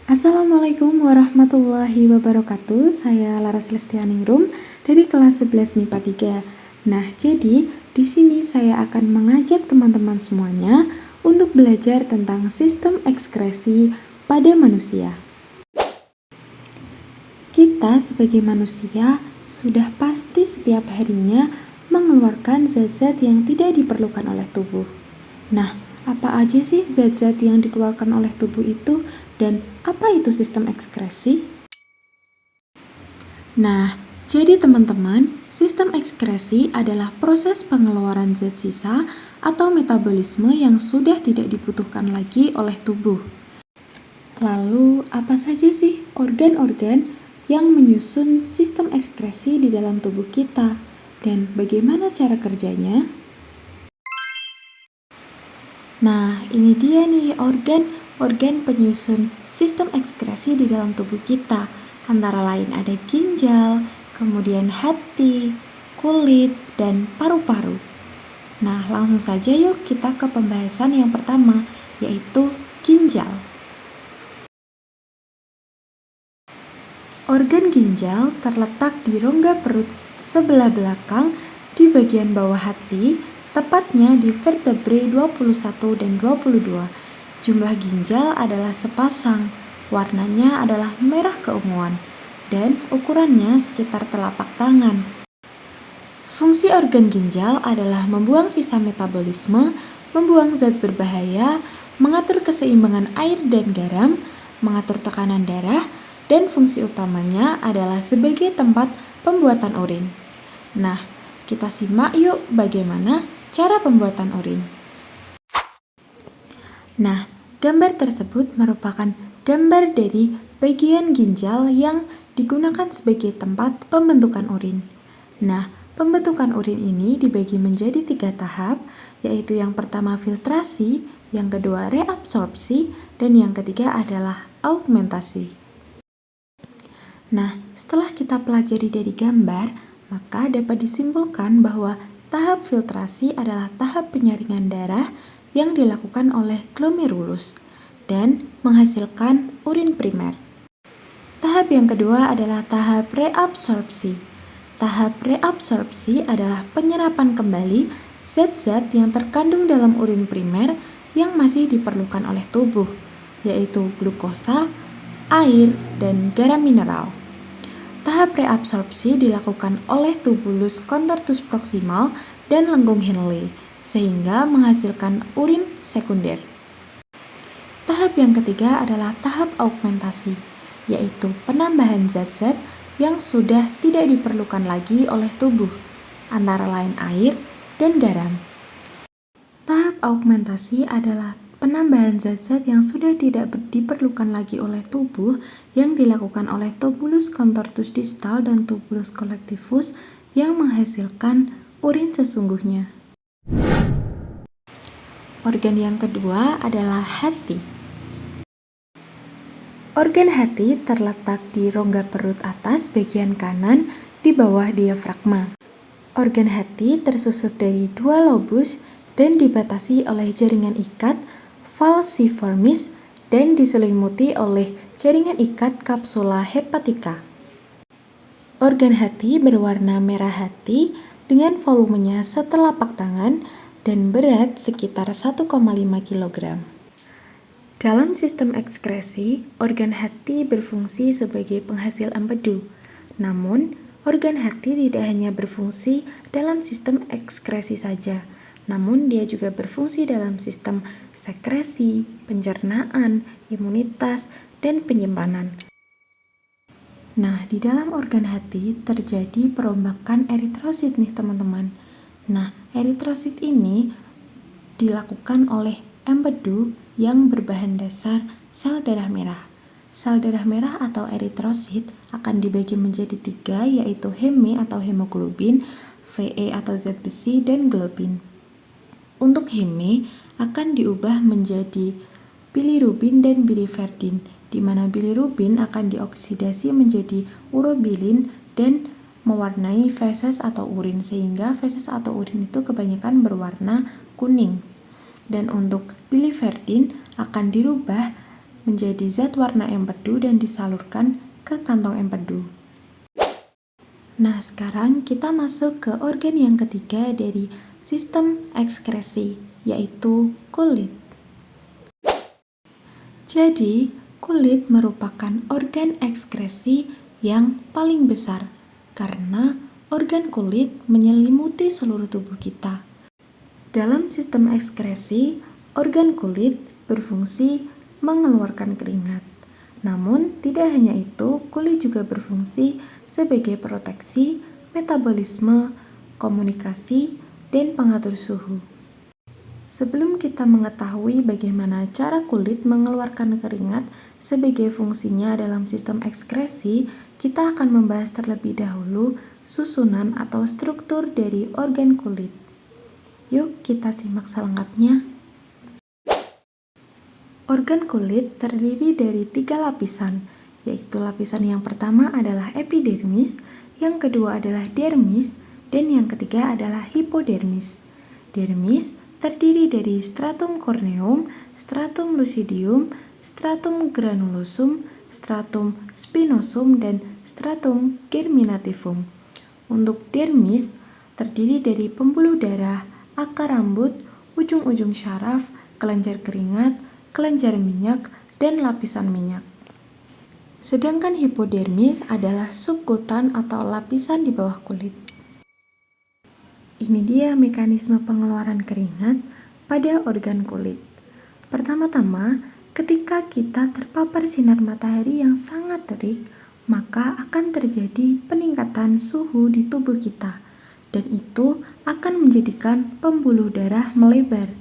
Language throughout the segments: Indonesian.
Assalamualaikum warahmatullahi wabarakatuh. Saya Laras Lestianingrum dari kelas 11 MIPA 3. Nah, jadi di sini saya akan mengajak teman-teman semuanya untuk belajar tentang sistem ekskresi pada manusia. Kita sebagai manusia sudah pasti setiap harinya mengeluarkan zat-zat yang tidak diperlukan oleh tubuh. Nah, apa aja sih zat-zat yang dikeluarkan oleh tubuh itu dan apa itu sistem ekskresi? Nah, jadi teman-teman, sistem ekskresi adalah proses pengeluaran zat sisa atau metabolisme yang sudah tidak dibutuhkan lagi oleh tubuh. Lalu, apa saja sih organ-organ yang menyusun sistem ekskresi di dalam tubuh kita? Dan bagaimana cara kerjanya? Nah, ini dia nih organ penyusun sistem ekskresi di dalam tubuh kita. Antara lain ada ginjal, kemudian hati, kulit, dan paru-paru. Nah, langsung saja yuk kita ke pembahasan yang pertama, yaitu ginjal. Organ ginjal terletak di rongga perut sebelah belakang di bagian bawah hati, tepatnya di vertebrae 21 dan 22. Jumlah ginjal adalah sepasang, warnanya adalah merah keunguan, dan ukurannya sekitar telapak tangan. Fungsi organ ginjal adalah membuang sisa metabolisme, membuang zat berbahaya, mengatur keseimbangan air dan garam, mengatur tekanan darah, dan fungsi utamanya adalah sebagai tempat pembuatan urin. Nah, kita simak yuk bagaimana cara pembuatan urin. Nah, gambar tersebut merupakan gambar dari bagian ginjal yang digunakan sebagai tempat pembentukan urin. Nah, pembentukan urin ini dibagi menjadi 3 tahap, yaitu yang pertama filtrasi, yang kedua reabsorpsi, dan yang ketiga adalah augmentasi. Nah, setelah kita pelajari dari gambar, maka dapat disimpulkan bahwa tahap filtrasi adalah tahap penyaringan darah yang dilakukan oleh glomerulus dan menghasilkan urin primer. Tahap yang kedua adalah tahap reabsorpsi. Tahap reabsorpsi adalah penyerapan kembali zat-zat yang terkandung dalam urin primer yang masih diperlukan oleh tubuh, yaitu glukosa, air, dan garam mineral. Tahap reabsorpsi dilakukan oleh tubulus contortus proximal dan lengkung Henle, sehingga menghasilkan urin sekunder. Tahap yang ketiga adalah tahap augmentasi, yaitu penambahan zat-zat yang sudah tidak diperlukan lagi oleh tubuh, antara lain air dan garam. Tahap augmentasi adalah penambahan zat-zat yang sudah tidak diperlukan lagi oleh tubuh yang dilakukan oleh tubulus contortus distal dan tubulus collectivus yang menghasilkan urin sesungguhnya. Organ yang kedua adalah hati. Organ hati terletak di rongga perut atas bagian kanan di bawah diafragma. Organ hati tersusun dari 2 lobus dan dibatasi oleh jaringan ikat falciformis dan diselimuti oleh jaringan ikat kapsula hepatika. Organ hati berwarna merah hati dengan volumenya setelapak tangan dan berat sekitar 1,5 kg. Dalam sistem ekskresi, organ hati berfungsi sebagai penghasil empedu. Namun, organ hati tidak hanya berfungsi dalam sistem ekskresi saja, namun dia juga berfungsi dalam sistem sekresi, pencernaan, imunitas, dan penyimpanan. Nah, di dalam organ hati terjadi perombakan eritrosit nih teman-teman. Nah, eritrosit ini dilakukan oleh empedu yang berbahan dasar sel darah merah. Sel darah merah atau eritrosit akan dibagi menjadi 3, yaitu heme atau hemoglobin, Ve atau zat besi, dan globin. Untuk heme akan diubah menjadi bilirubin dan biliverdin, di mana bilirubin akan dioksidasi menjadi urobilin dan mewarnai feses atau urin, sehingga feses atau urin itu kebanyakan berwarna kuning. Dan untuk biliverdin akan dirubah menjadi zat warna empedu dan disalurkan ke kantong empedu. Nah, sekarang kita masuk ke organ yang ketiga dari sistem ekskresi, yaitu kulit. Jadi, kulit merupakan organ ekskresi yang paling besar karena organ kulit menyelimuti seluruh tubuh kita. Dalam sistem ekskresi, organ kulit berfungsi mengeluarkan keringat. Namun, tidak hanya itu, kulit juga berfungsi sebagai proteksi, metabolisme, komunikasi, dan pengatur suhu. Sebelum kita mengetahui bagaimana cara kulit mengeluarkan keringat sebagai fungsinya dalam sistem ekskresi, kita akan membahas terlebih dahulu susunan atau struktur dari organ kulit. Yuk, kita simak selengkapnya. Organ kulit terdiri dari 3 lapisan, yaitu lapisan yang pertama adalah epidermis, yang kedua adalah dermis, dan yang ketiga adalah hipodermis. Dermis terdiri dari stratum corneum, stratum lucidium, stratum granulosum, stratum spinosum, dan stratum germinativum. Untuk dermis terdiri dari pembuluh darah, akar rambut, ujung-ujung syaraf, kelenjar keringat, kelenjar minyak, dan lapisan minyak. Sedangkan hipodermis adalah subkutan atau lapisan di bawah kulit. Ini dia mekanisme pengeluaran keringat pada organ kulit. Pertama-tama, ketika kita terpapar sinar matahari yang sangat terik, maka akan terjadi peningkatan suhu di tubuh kita, dan itu akan menjadikan pembuluh darah melebar.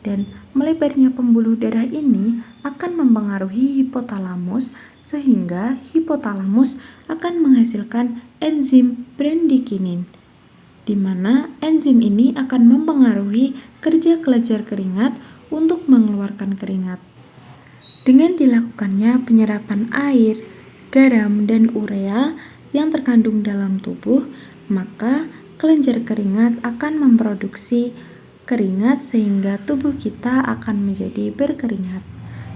Dan melebarnya pembuluh darah ini akan mempengaruhi hipotalamus, sehingga hipotalamus akan menghasilkan enzim bradykinin, di mana enzim ini akan mempengaruhi kerja kelenjar keringat untuk mengeluarkan keringat. Dengan dilakukannya penyerapan air, garam, dan urea yang terkandung dalam tubuh, maka kelenjar keringat akan memproduksi keringat sehingga tubuh kita akan menjadi berkeringat.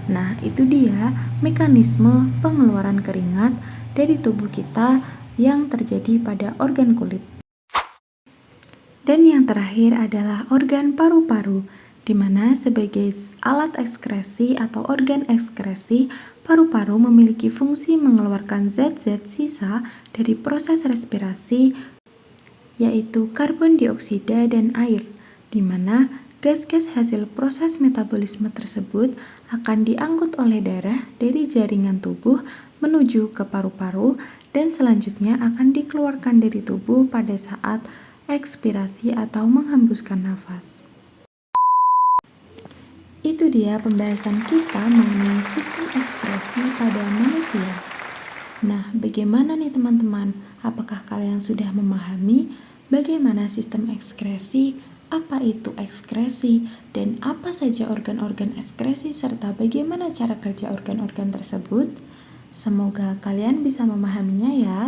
Nah, itu dia mekanisme pengeluaran keringat dari tubuh kita yang terjadi pada organ kulit. Dan yang terakhir adalah organ paru-paru, di mana sebagai alat ekskresi atau organ ekskresi, paru-paru memiliki fungsi mengeluarkan zat-zat sisa dari proses respirasi, yaitu karbon dioksida dan air, di mana gas-gas hasil proses metabolisme tersebut akan diangkut oleh darah dari jaringan tubuh menuju ke paru-paru dan selanjutnya akan dikeluarkan dari tubuh pada saat ekspirasi atau menghembuskan nafas. Itu dia pembahasan kita mengenai sistem ekskresi pada manusia. Nah, bagaimana nih teman-teman? Apakah kalian sudah memahami bagaimana sistem ekskresi, apa itu ekskresi, dan apa saja organ-organ ekskresi serta bagaimana cara kerja organ-organ tersebut? Semoga kalian bisa memahaminya ya.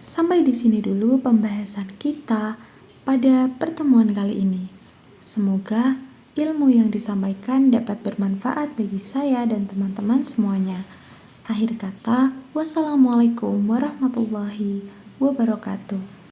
Sampai di sini dulu pembahasan kita pada pertemuan kali ini. Semoga ilmu yang disampaikan dapat bermanfaat bagi saya dan teman-teman semuanya. Akhir kata, wassalamualaikum warahmatullahi wabarakatuh.